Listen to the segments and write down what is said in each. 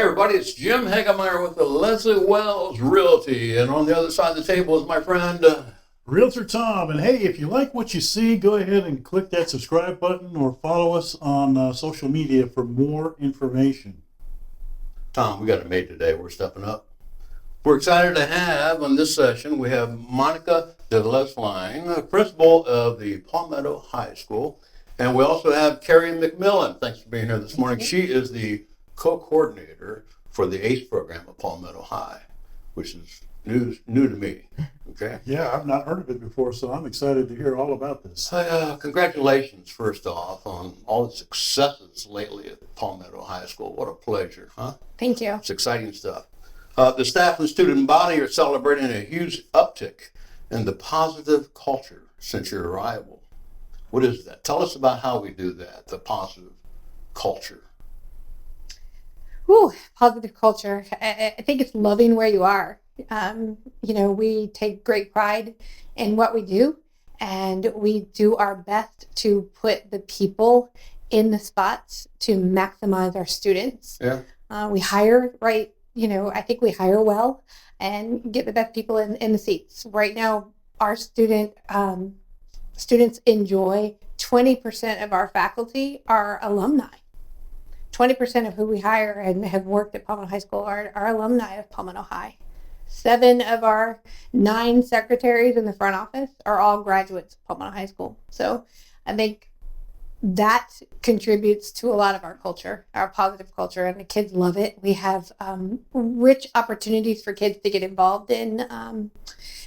Hey everybody, it's Jim Hagemeyer with the Wells Realty, and on the other side of the table is my friend Realtor Tom. And hey, if you like what you see, go ahead and click that subscribe button or follow us on social media for more information. Tom. We got a mate today. We're stepping up. We're excited to have on this session, we have Monica DeLesline, principal of the Palmetto High School, and we also have Kari McMillan. Thanks for being here this morning. She is the co-coordinator for the ACE program at Palmetto High, which is new to me. Okay. Yeah, I've not heard of it before, so I'm excited to hear all about this. Congratulations, first off, on all the successes lately at Palmetto High School. What a pleasure, huh? Thank you. It's exciting stuff. The staff and student body are celebrating a huge uptick in the positive culture since your arrival. What is that? Tell us about how we do that, the positive culture. Ooh, positive culture. I think it's loving where you are. We take great pride in what we do, and we do our best to put the people in the spots to maximize our students. Yeah. We hire right. I think we hire well and get the best people in the seats. Right now, our students enjoy 20% of our faculty are alumni. 20% of who we hire and have worked at Palmetto High School are alumni of Palmetto High. 7 of our 9 secretaries in the front office are all graduates of Palmetto High School. So I think that contributes to a lot of our culture, our positive culture, and the kids love it. We have rich opportunities for kids to get involved in.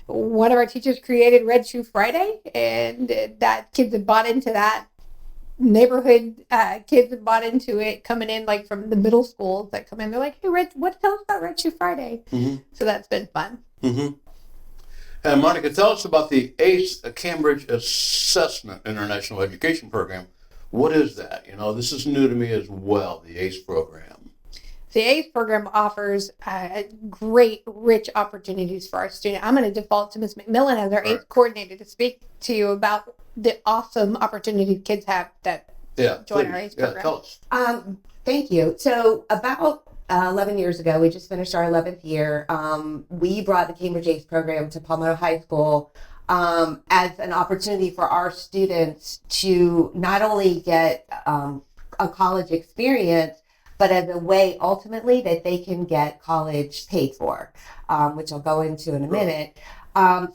One of our teachers created Red Shoe Friday, and that kids have bought into that. Neighborhood kids have bought into it, coming in like from the middle schools that come in. They're like, "Hey, tell us about Red Shoe Friday." Mm-hmm. So that's been fun. Mm-hmm. And Monica, tell us about the ACE Cambridge Assessment International Education Program. What is that? This is new to me as well, the ACE program. The ACE program offers great, rich opportunities for our students. I'm going to default to Ms. McMillan as our ACE coordinator to speak to you about the awesome opportunities kids have that join our ACE program. Tell us. Thank you. So about 11 years ago, we just finished our 11th year. We brought the Cambridge ACE program to Palmetto High School as an opportunity for our students to not only get a college experience, but as a way ultimately that they can get college paid for, which I'll go into in a minute.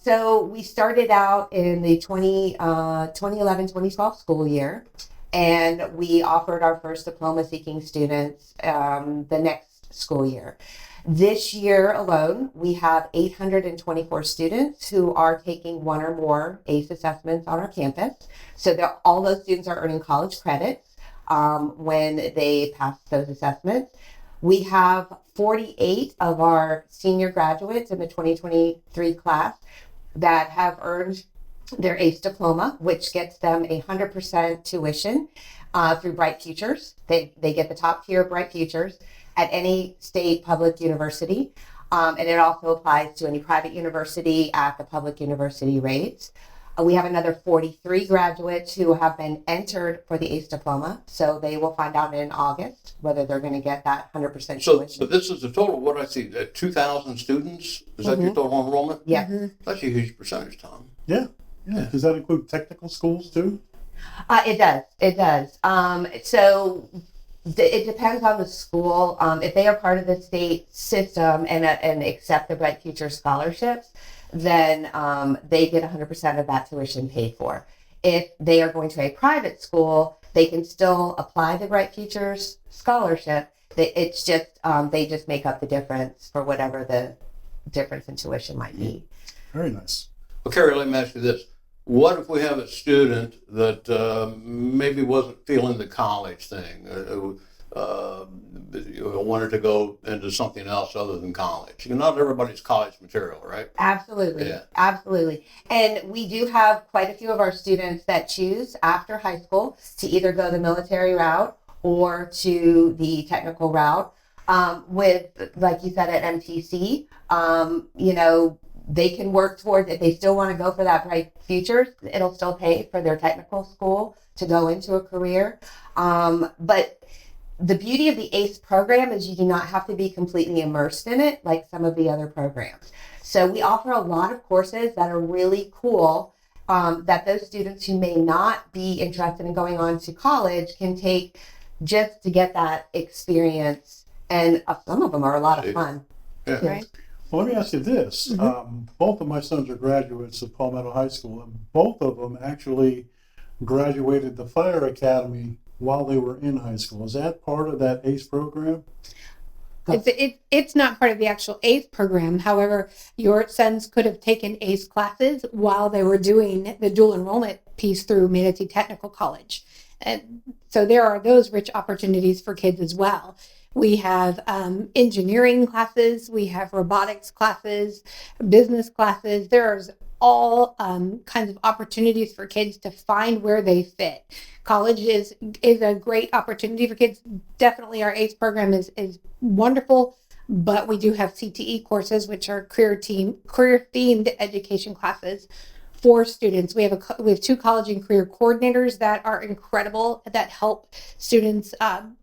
So we started out in the 2011-2012 school year, and we offered our first diploma-seeking students the next school year. This year alone, we have 824 students who are taking one or more ACE assessments on our campus. So all those students are earning college credits when they pass those assessments. We have 48 of our senior graduates in the 2023 class that have earned their ACE diploma, which gets them 100% tuition through Bright Futures. They get the top tier of Bright Futures at any state public university. And it also applies to any private university at the public university rates. We have another 43 graduates who have been entered for the ACE diploma. So they will find out in August whether they're going to get that 100% tuition. So this is the total, what I see, 2,000 students? Is that your total enrollment? Yeah. Mm-hmm. That's a huge percentage, Tom. Yeah. Does that include technical schools too? It does. So it depends on the school. If they are part of the state system and accept the Bright Future scholarships, then they get 100% of that tuition paid for. If they are going to a private school, they can still apply the Bright Futures scholarship. It's just they just make up the difference for whatever the difference in tuition might be. Very nice. Well, Kari, let me ask you this. What if we have a student that maybe wasn't feeling the college thing, wanted to go into something else other than college? Not everybody's college material, right? Absolutely. Yeah. Absolutely. And we do have quite a few of our students that choose after high school to either go the military route or to the technical route. With, like you said, at MTC, they can work towards, if they still want to go for that Bright Futures, it'll still pay for their technical school to go into a career. But the beauty of the ACE program is you do not have to be completely immersed in it like some of the other programs. So we offer a lot of courses that are really cool that those students who may not be interested in going on to college can take just to get that experience. And some of them are a lot of fun. Yeah. Right. Well, let me ask you this. Both of my sons are graduates of Palmetto High School, and both of them actually graduated the fire academy while they were in high school. Is that part of that ACE program? It's not part of the actual ACE program. However, your sons could have taken ACE classes while they were doing the dual enrollment piece through Manatee Technical College. And so there are those rich opportunities for kids as well. We have engineering classes, we have robotics classes, business classes. There's all kinds of opportunities for kids to find where they fit. College is a great opportunity for kids. Definitely our ACE program is wonderful, but we do have CTE courses, which are career themed education classes for students. We have 2 college and career coordinators that are incredible, that help students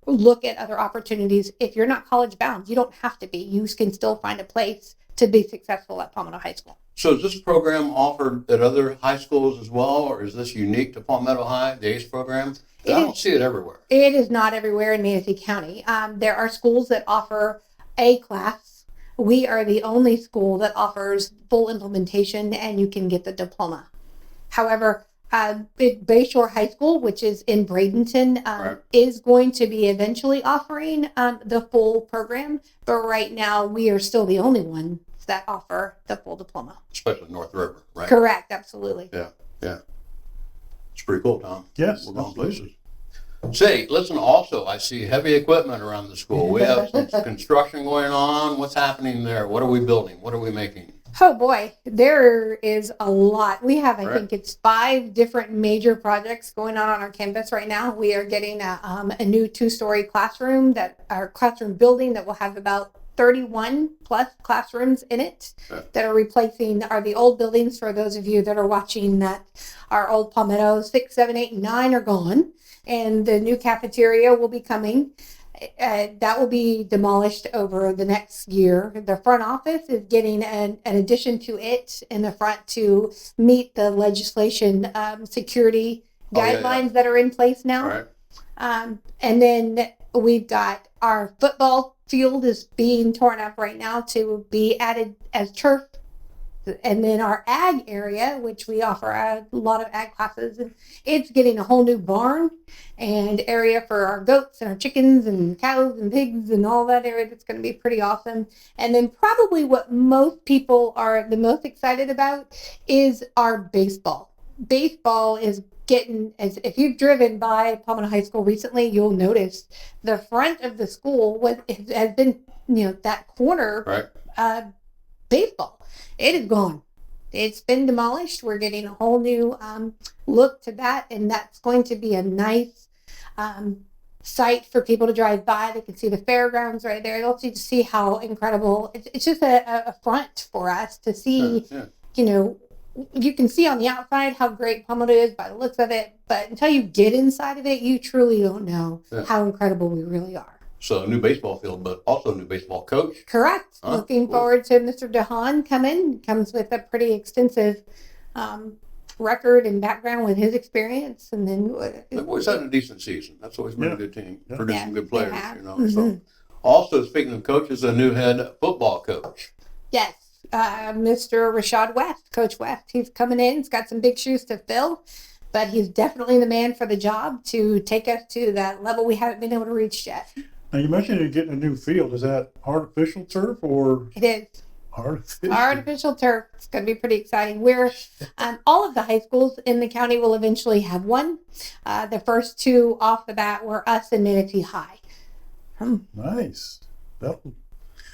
look at other opportunities. If you're not college bound, you don't have to be. You can still find a place to be successful at Palmetto High School. So is this program offered at other high schools as well, or is this unique to Palmetto High, the ACE program? I don't see it everywhere. It is not everywhere in Manatee County. There are schools that offer a class. We are the only school that offers full implementation, and you can get the diploma. However, Bayshore High School, which is in Bradenton, Right. is going to be eventually offering the full program. But right now, we are still the only ones that offer the full diploma. Especially North River, right? Correct, absolutely. Yeah. It's pretty cool, Tom. Yes, We're going absolutely. places. Say, listen, also, I see heavy equipment around the school. We have some construction going on. What's happening there? What are we building? What are we making? Oh boy, there is a lot. We have, I Right. think it's 5 different major projects going on our campus right now. We are getting a new 2-story classroom classroom building that will have about 31 plus classrooms in it that are replacing the old buildings. For those of you that are watching, that our old Palmetto 6, 7, 8, and 9 are gone, and the new cafeteria will be coming. That will be demolished over the next year. The front office is getting an addition to it in the front to meet the legislation security guidelines that are in place now. Right. And then we've got our football field is being torn up right now to be added as turf. And then our ag area, which we offer a lot of ag classes, and it's getting a whole new barn and area for our goats and our chickens and cows and pigs and all that area. That's going to be pretty awesome. And then probably what most people are the most excited about is our baseball. Baseball is getting, as if you've driven by Palmetto High School recently, you'll notice the front of the school has been, that corner Right. baseball. It is gone. It's been demolished. We're getting a whole new look to that, and that's going to be a nice site for people to drive by. They can see the fairgrounds right there. They'll see how incredible. It's just a front for us to see. Yeah. You can see on the outside how great Palmetto is by the looks of it, but until you get inside of it, you truly don't know how incredible we really are. So a new baseball field, but also a new baseball coach. Correct. Huh? Looking Cool. forward to Mr. DeHaan coming. Comes with a pretty extensive record and background with his experience. And then They've always had a decent season. That's always been a good team. Yeah. Produced some good players, Yeah. So also, speaking of coaches, a new head football coach. yes, Mr. Rashad West, Coach West, he's coming in. He's got some big shoes to fill, but he's definitely the man for the job to take us to that level we haven't been able to reach yet. Now, you mentioned you're getting a new field. Is that artificial turf or It is. artificial? Artificial turf. It's going to be pretty exciting. All of the high schools in the county will eventually have one. The first 2 off the bat were us and Manatee High. Nice.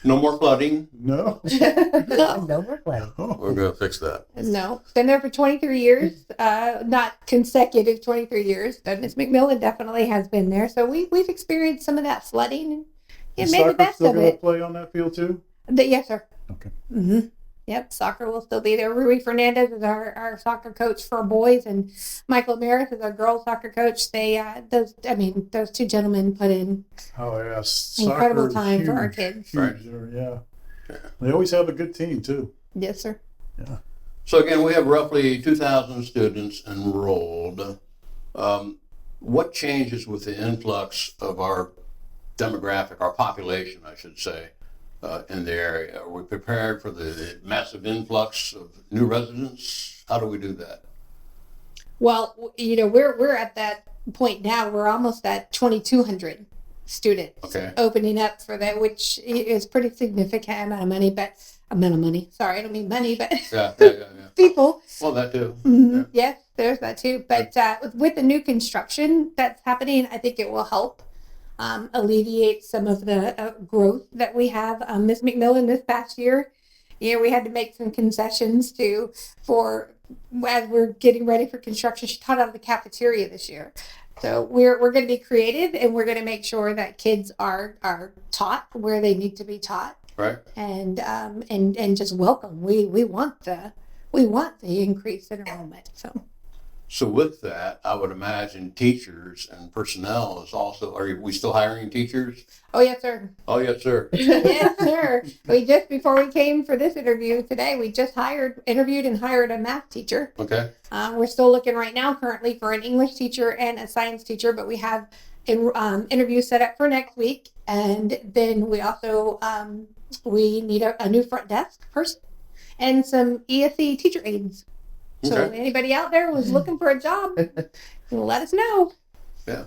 No more flooding. No. No more play. We're going to fix that. No, been there for 23 years, not consecutive 23 years, but Miss McMillan definitely has been there. So we've experienced some of that flooding and Is made the soccer best still of going to it. play on that field too? Yes, sir. Okay. Yes, Yep, soccer will still be there. Rui Fernandez is our soccer coach for boys, and Michael Maris is our girls soccer coach. Those two gentlemen put in Oh yes, incredible soccer time is for our huge, kids. Right. huge there, yeah. They always have a good team too. Yes, sir. Yeah. So again, we have roughly 2,000 students enrolled. What changes with the influx of our demographic, our population, I should say, in the area? Are we prepared for the massive influx of new residents? How do we do that? Well, we're at that point now. We're almost at 2,200 students Okay. opening up for that, which is pretty significant amount of money. Sorry, I don't mean money, but Yeah. people. Well, that too. Mhm. Yes, there's that too. But with the new construction that's happening, I think it will help alleviate some of the growth that we have. Ms. McMillan this past year, we had to make some concessions as we're getting ready for construction. She taught out of the cafeteria this year. So we're going to be creative, and we're going to make sure that kids are taught where they need to be taught, Right. and just welcome. We want the increase in enrollment. So with that, I would imagine teachers and personnel is also, are we still hiring teachers? Oh yes, sir. Oh, yes, sir. Yes, sir. Before we came for this interview today, we just interviewed and hired a math teacher. Okay. We're still looking right now currently for an English teacher and a science teacher, but we have interviews set up for next week. And then we also, we need a new front desk person and some ESE teacher aides. So Okay. anybody out there who's looking for a job, let us know. Yeah.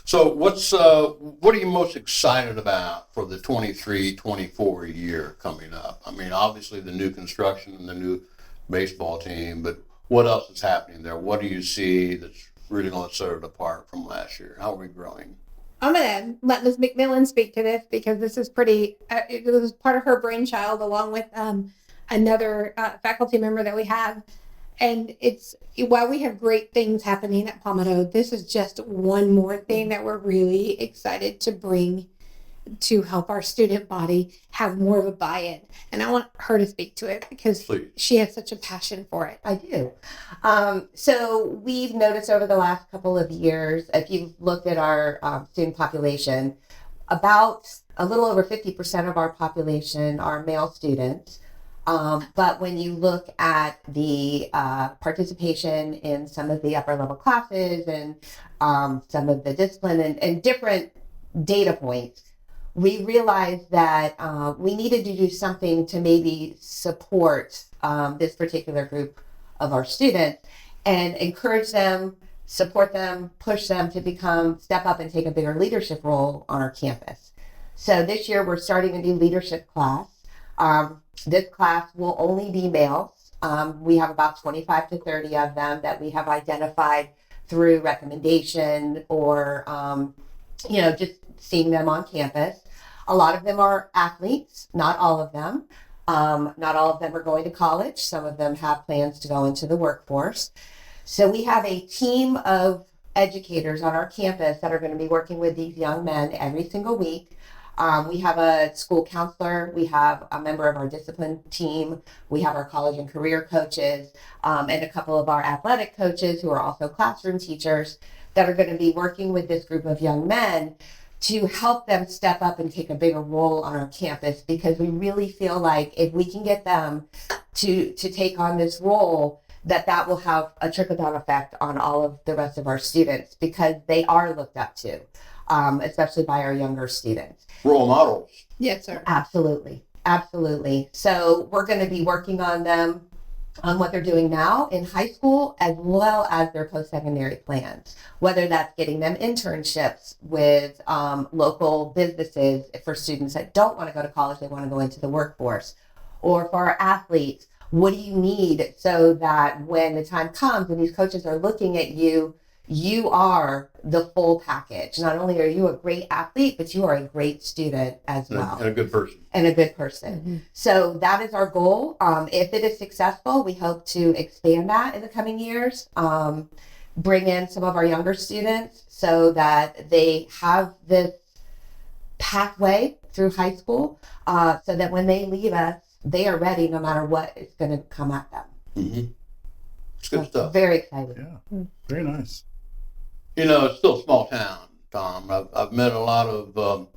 So what are you most excited about for the 23-24 year coming up? I mean, obviously the new construction and the new baseball team, but what else is happening there? What do you see that's really going to set it apart from last year? How are we growing? I'm going to let Ms. McMillan speak to this because this is it was part of her brainchild along with another faculty member that we have. And while we have great things happening at Palmetto, this is just one more thing that we're really excited to bring to help our student body have more of a buy-in. And I want her to speak to it because Please. she has such a passion for it. I do. So we've noticed over the last couple of years, if you've looked at our student population, about a little over 50% of our population are male students. But when you look at the participation in some of the upper level classes and some of the discipline and different data points, we realized that we needed to do something to maybe support this particular group of our students and encourage them, support them, push them to step up and take a bigger leadership role on our campus. So this year we're starting a new leadership class. This class will only be males. We have about 25 to 30 of them that we have identified through recommendation or, just seeing them on campus. A lot of them are athletes, not all of them. Not all of them are going to college. Some of them have plans to go into the workforce. So we have a team of educators on our campus that are going to be working with these young men every single week. We have a school counselor, we have a member of our discipline team, we have our college and career coaches, and a couple of our athletic coaches who are also classroom teachers that are going to be working with this group of young men to help them step up and take a bigger role on our campus, because we really feel like if we can get them to take on this role, that will have a trickle-down effect on all of the rest of our students, because they are looked up to, especially by our younger students. Role models. Yes, sir. Absolutely. Absolutely. So we're going to be working on them on what they're doing now in high school, as well as their post-secondary plans, whether that's getting them internships with local businesses for students that don't want to go to college, they want to go into the workforce, or for our athletes, what do you need so that when the time comes and these coaches are looking at you, you are the full package. Not only are you a great athlete, but you are a great student as well. And a good person. And a good person. Mm-hmm. So that is our goal. If it is successful, we hope to expand that in the coming years. Bring in some of our younger students so that they have this pathway through high school, so that when they leave us, they are ready no matter what is going to come at them. Mm-hmm. It's good So, stuff. very excited. Yeah, very nice. You know, it's still a small town, Tom. I've met a lot of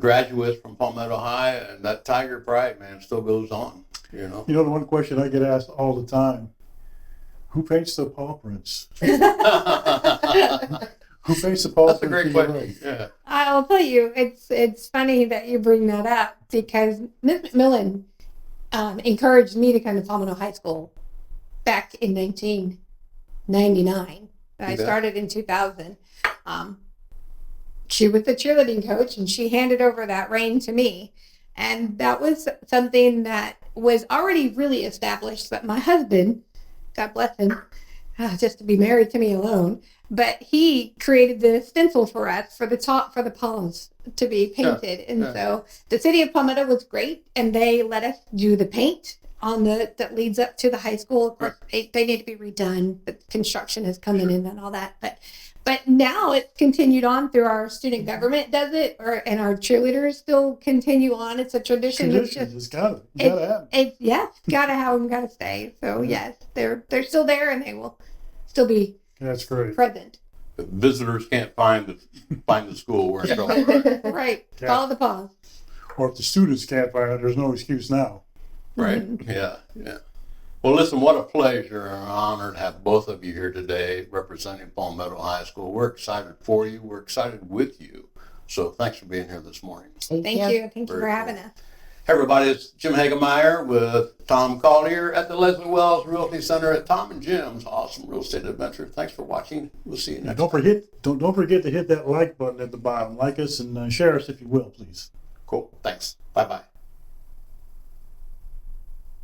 graduates from Palmetto High, and that Tiger Pride, man, still goes on, you know. You know, the one question I get asked all the time, who paints the paw prints? Who paints the paw That's a prints? great in your question. leg? Yeah. I'll tell you, it's funny that you bring that up because Ms. McMillan encouraged me to come to Palmetto High School back in 1999. I Okay. started in 2000. She was the cheerleading coach, and she handed over that reign to me. And that was something that was already really established. But my husband, God bless him, just to be married to me alone, but he created the stencil for us for the top for the palms to be painted. And yeah. so the city of Palmetto was great, and they let us do the paint on that leads up to the high school. Of course, they need to be redone, but construction is coming in and all that. But now it's continued on through our student government does it, and our cheerleaders still continue on. It's a tradition. Traditions, it's gotta happen. Yes, gotta have them, gotta stay. So yes, they're still there, and they will still be That's great. present. The visitors can't find the school where it's going. Right. Yeah. Follow the pause. Or if the students can't find it, there's no excuse now. Right? Yeah, yeah. Well, listen, what a pleasure and an honor to have both of you here today representing Palmetto High School. We're excited for you. We're excited with you. So thanks for being here this morning. Thank you. Thank you Very for having cool. us. Hey, everybody, it's Jim Hagemeyer with Tom Collier at the Leslie Wells Realty Center at Tom and Jim's Awesome Real Estate Adventure. Thanks for watching. We'll see you And next don't time. forget to hit that like button at the bottom. Like us and share us if you will, please. Cool. Thanks. Bye-bye.